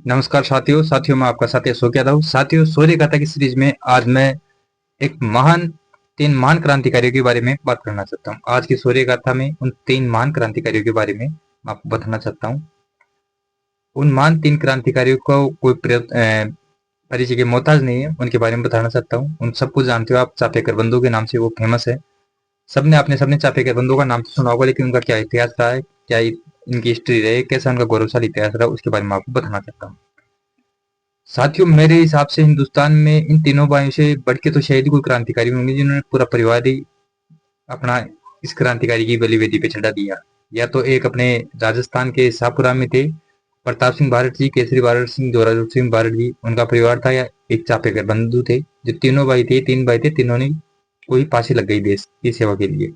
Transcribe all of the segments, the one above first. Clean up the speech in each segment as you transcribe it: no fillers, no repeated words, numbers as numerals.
नमस्कार साथियों मैं आपका साथी अशोक यादव। साथियों, सूर्य गाथा की सीरीज में आज मैं एक महान तीन महान क्रांतिकारियों के बारे में बात करना चाहता हूँ। आज की सूर्य गाथा में उन तीन महान क्रांतिकारियों के बारे में मैं आपको बताना चाहता हूँ। उन महान तीन क्रांतिकारियों को कोई परिचय के मोहताज नहीं है, उनके बारे में बताना चाहता हूँ। उन सबको जानते हो आप, चापेकर बंधु के नाम से वो फेमस है। सबने चापेकर बंधु का नाम तो सुना होगा, लेकिन उनका क्या इतिहास रहा है, क्या इनकी हिस्ट्री रही, कैसा उनका गौरवशाली इतिहास रहा, उसके बारे में आपको बताना चाहता हूँ। साथियों, मेरे हिसाब से हिंदुस्तान में इन तीनों भाइयों से बढ़ के तो शायद ही कोई क्रांतिकारी होंगे जिन्होंने पूरा परिवार ही अपना इस क्रांतिकारी की बलि वेदी पे चढ़ा दिया। या तो एक अपने राजस्थान के शाहपुरा में थे प्रताप सिंह बारट जी, केसरी बारट सिंह, जोरावर सिंह बारट जी उनका परिवार था, या एक चापेकर बंधु थे। जो तीनों भाई थे, तीन भाई थे, तीनों ने को ही फांसी लग गई देश की सेवा के लिए।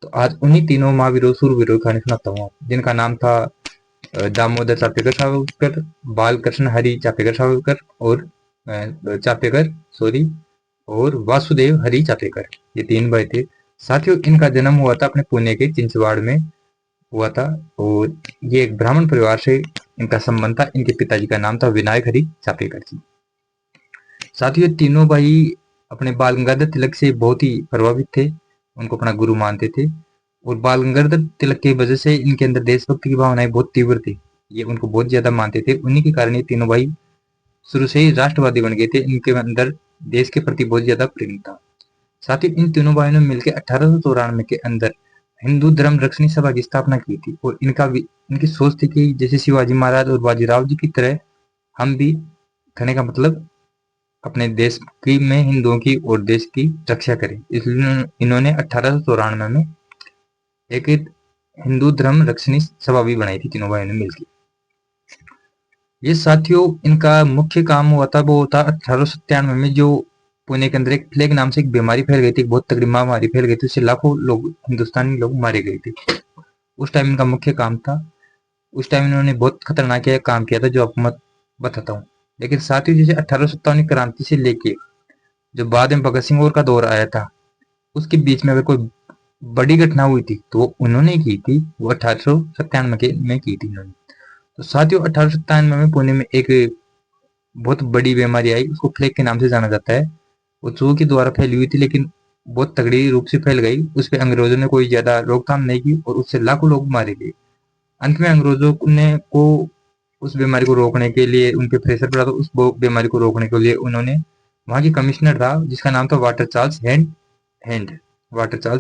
तो आज उन्हीं तीनों महावीरों सूरवीरों की कहानी सुनाता हूँ, जिनका नाम था दामोदर चापेकर सावरकर, बालकृष्ण हरि चापेकर सावरकर और चापेकर सॉरी और वासुदेव हरि चापेकर। ये तीन भाई थे। साथियों, इनका जन्म हुआ था अपने पुणे के चिंचवाड़ में हुआ था, और ये एक ब्राह्मण परिवार से इनका संबंध था। इनके पिताजी का नाम था विनायक हरि चापेकर जी। साथियों, ये तीनों भाई अपने बाल गंगाधर तिलक से बहुत ही प्रभावित थे, उनको अपना गुरु मानते थे। और बाल गंगाधर तिलक की वजह से इनके अंदर देशभक्ति की भावनाएं बहुत तीव्र थी। ये उनको बहुत ज्यादा मानते थे। उन्हीं के कारण ये तीनों भाई शुरू से ही राष्ट्रवादी बन गए थे। इनके अंदर देश के प्रति बहुत ज्यादा प्रेम था। साथ ही इन तीनों भाइयों ने मिलकर 1894 के अंदर हिंदू धर्म रक्षणी सभा की स्थापना की थी। और इनकी सोच थी कि जैसे शिवाजी महाराज और बाजीराव जी की तरह हम भी, कहने का मतलब, अपने देश की में हिंदुओं की और देश की रक्षा करें। इसलिए इन्होंने 1894 में एक हिंदू धर्म रक्षणी सभा भी बनाई थी, तीनों भाइयों ने मिलकर। ये साथियों, इनका मुख्य काम हुआ था वो था 1897 में, जो पुणे के अंदर एक प्लेग नाम से एक बीमारी फैल गई थी, बहुत तगड़ी महामारी फैल गई थी, उससे लाखों लोग, हिंदुस्तानी लोग मारे गए थे। उस टाइम इनका मुख्य काम था। उस टाइम इन्होंने बहुत खतरनाक काम किया था, जो आपको मैं बताता हूँ। लेकिन साथियों, जैसे 1857 क्रांति से लेके जो बाद में भगत सिंह और का दौर आया था, उसके बीच में अगर कोई बड़ी घटना हुई थी तो वो उन्होंने की थी, वो 1897 में की थी इन्होंने। तो साथियों, 1897 में पुणे में एक बहुत बड़ी बीमारी आई, उसको प्लेग के नाम से जाना जाता है। वो चूहों के द्वारा फैली हुई थी, लेकिन बहुत तगड़ी रूप से फैल गई। उस पर अंग्रेजों ने कोई ज्यादा रोकथाम नहीं की और उससे लाखों लोग मारे गए। अंत में अंग्रेजों ने को उस बीमारी को रोकने के लिए उन पे प्रेशर पड़ा, तो उस बीमारी को रोकने के लिए उन्होंने, वहां की कमिश्नर था जिसका नाम था वाटर चार्ल्स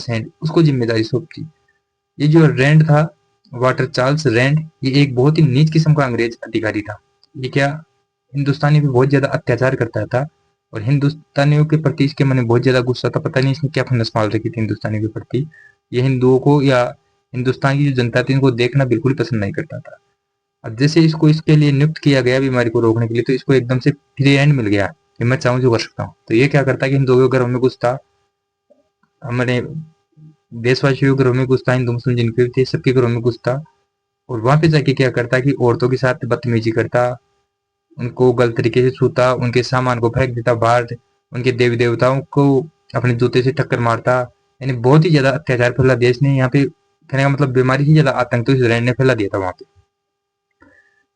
हैंड, उसको जिम्मेदारी सौंपी। ये जो रैंड था, वाटर चार्ल्स रैंड, ये एक बहुत ही नीच किस्म का अंग्रेज अधिकारी था। ये क्या हिंदुस्तानी पे बहुत ज्यादा अत्याचार करता था, और हिंदुस्तानियों के प्रति इसके मन में बहुत ज्यादा गुस्सा था। पता नहीं इसने क्या फंदस मार रखी थी हिंदुस्तानियों के प्रति। ये हिंदुओं को या हिंदुस्तान की जो जनता थी, इनको देखना बिल्कुल पसंद नहीं करता था। अब जैसे इसको इसके लिए नियुक्त किया गया बीमारी को रोकने के लिए, तो इसको एकदम से फ्री हैंड मिल गया कि मैं चाहूँ जो कर सकता हूँ। तो ये क्या करता है कि हिंदुओं के घरों में घुसता, हमारे देशवासियों के घरों में घुसता, हिंदू मुस्लिम जिनके भी थे सबके घरों में घुसता, और वहां पे जाके क्या करता कि औरतों के साथ बदतमीजी करता, उनको गलत तरीके से छूता, उनके सामान को फेंक देता बाहर, उनके देवी देवताओं को अपने जूते से टक्कर मारता। यानी बहुत ही ज्यादा अत्याचार फैला दिया इसने यहाँ पे। कहने का मतलब, बीमारी से ज्यादा आतंक तो इस रैंड ने फैला दिया था वहां पे।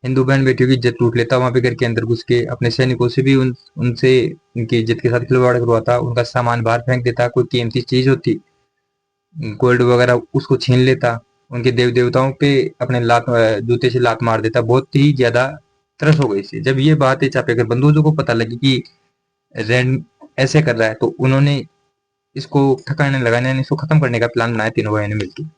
हिंदू बहन बेटियों की इज्जत लूट लेता, वहां पे घर के अंदर घुस के अपने सैनिकों से भी उनसे उनकी इज्जत के साथ खिलवाड़ करवाता, उनका सामान बाहर फेंक देता, कोई कीमती चीज होती, गोल्ड वगैरह, उसको छीन लेता, उनके देव देवताओं पे अपने जूते से लात मार देता। बहुत ही ज्यादा तरस हो गई इससे। जब ये बात है चापेकर बंधुओं को पता लगी कि रैंड ऐसे कर रहा है, तो उन्होंने इसको ठिकाने लगाने यानी इसको खत्म करने का प्लान बनाया तीनों भाइयों ने मिलकर।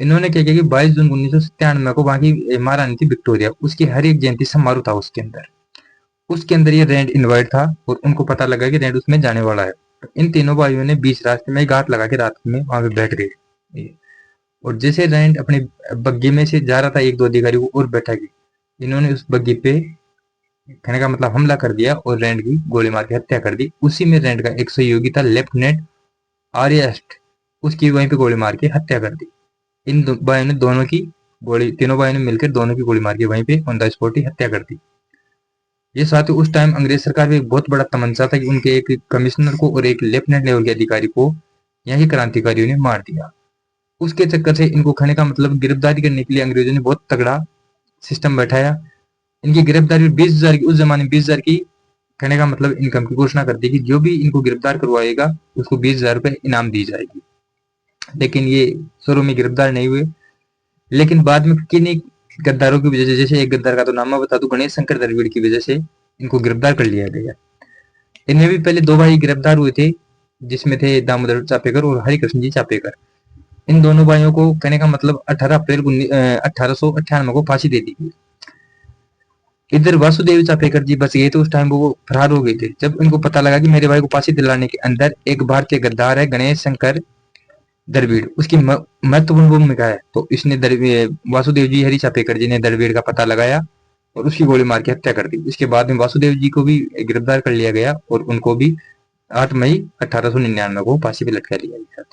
इन्होंने क्या किया कि 22 जून 1997 को वहां की महारानी थी विक्टोरिया, उसकी हर एक जयंती समारोह था उसके अंदर ये रैंड इनवाइट था, और उनको पता लगा कि रैंड उसमें जाने वाला है। तो इन तीनों भाइयों ने बीच रास्ते में घाट लगा के रात में वहां पे बैठ गए। और जैसे रैंड अपने बग्घी में से जा रहा था, एक दो अधिकारी को और बैठा के इन्होंने उस बग्घी पे, कहने का मतलब, हमला कर दिया और रैंड की गोली मार के हत्या कर दी। उसी में रैंड का एक सहयोगी था लेफ्टिनेंट आर्यस्ट, उसकी वहीं पे गोली मार के हत्या कर दी। इन भाइयों ने दोनों की गोली, तीनों भाइयों ने मिलकर दोनों की गोली मार के वहीं पे ऑन द स्पॉट ही हत्या कर दी। ये साथ ही उस टाइम अंग्रेज सरकार में एक बहुत बड़ा तमंचा था कि उनके एक कमिश्नर को और एक लेफ्टिनेंट लेवल के अधिकारी को यही क्रांतिकारियों ने मार दिया। उसके चक्कर से इनको, कहने का मतलब, गिरफ्तारी करने के लिए अंग्रेजों ने बहुत तगड़ा सिस्टम बैठाया। इनकी गिरफ्तारी 20,000 की, उस जमाने में 20,000 की कहने का मतलब इनकम की घोषणा कर दी कि जो भी इनको गिरफ्तार करवाएगा उसको 20,000 रुपए इनाम दी जाएगी। लेकिन ये शुरू में गिरफ्तार नहीं हुए, लेकिन बाद में किन्हीं गद्दारों की वजह से, जैसे एक गद्दार का तो नाम मैं बता दूं, गणेश शंकर दरवेड़ की वजह से इनको गिरफ्तार कर लिया गया। इनमें भी पहले दो भाई गिरफ्तार हुए थे, जिसमें थे दामोदर चापेकर और हरिकृष्ण जी चापेकर। इन दोनों भाइयों को कहने का मतलब 18 अप्रैल 1898 को फांसी दे दी गई। इधर वासुदेव चापेकर जी बच गए थे, उस टाइम वो फरार हो गए थे। जब इनको पता लगा कि मेरे भाई को फांसी दिलाने के अंदर एक भारतीय गद्दार है गणेश शंकर दरवेड़, उसकी महत्वपूर्ण भूमिका है, तो इसने वासुदेव जी हरि चापेकर जी ने दरवेड़ का पता लगाया और उसकी गोली मार के हत्या कर दी। इसके बाद में वासुदेव जी को भी गिरफ्तार कर लिया गया और उनको भी 8 मई 1899 को फांसी पे लटका दिया गया।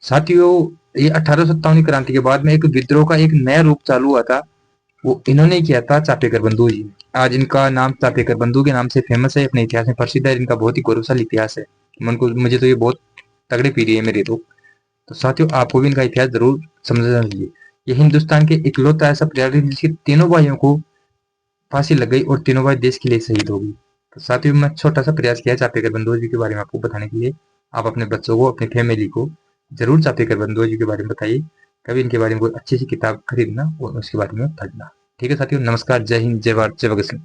साथियों, ये 1857 की क्रांति के बाद में एक विद्रोह का एक नया रूप चालू हुआ था, वो इन्होंने किया था चापेकर बंधु जी। आज इनका नाम चापेकर बंधु के नाम से फेमस है, अपने इतिहास में प्रसिद्ध है, इनका बहुत ही गौरवशाली इतिहास है। मुझे तो ये बहुत तगड़े पीढ़ी है मेरे तो साथियों आपको भी इनका इतिहास जरूर समझना चाहिए। ये हिंदुस्तान के इकलौता ऐसा प्रयास जिसके तीनों भाइयों को फांसी लग गई और तीनों भाई देश के लिए शहीद हो गए। तो साथियों मैं छोटा सा प्रयास किया चापेकर बंधु जी के बारे में आपको बताने के लिए। आप अपने बच्चों को, अपनी फैमिली को जरूर चापेकर बंधु जी के बारे में बताइए। कभी इनके बारे में कोई अच्छी सी किताब खरीदना और उसके बारे में पढ़ना। ठीक है साथियों, नमस्कार, जय हिंद, जय भारत, जय भगत सिंह।